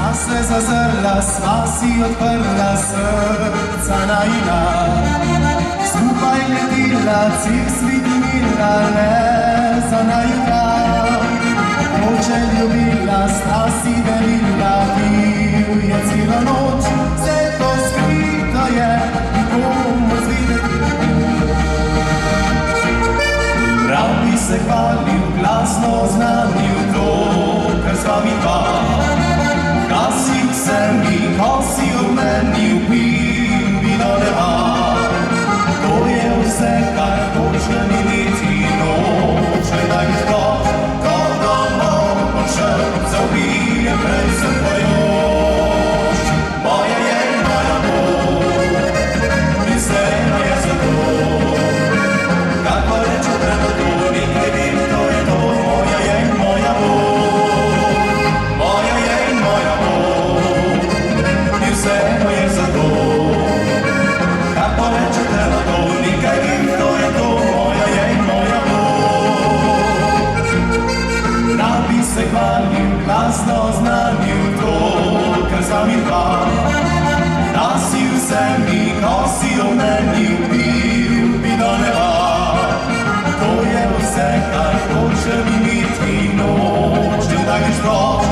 Sva se zazrla, sva si odprla srca najina. Skupaj letila, cih svit imela, le za najina. Oče ljubila, sta si delila, pil je celo noč. Vse to skrito je, nikomu zvideti. Prav bi se hvalil, glasno oznanil to, kar sva mi dva. Gasil se mi, ko si od meni upil vino neba. To je vse, kar hočem imeti, noče da mi sploh. Ko domov bom šel, zaubijem prej se pojoč. Moja je in moja bo, misleno je za to. Kako reče treba to, nikaj vim, to je to. Moja je in moja bo, moja je in moja bo, misleno je za to. Kako reče treba to, nikaj vim, to je to. Moja je in moja bo. Da bi se hvalil, glasno oznanil to, kar sva mi dva. Nasil se mi, ko si o meni upil vino neba. To je vse, kar hočem imeti, nočem da greš proč.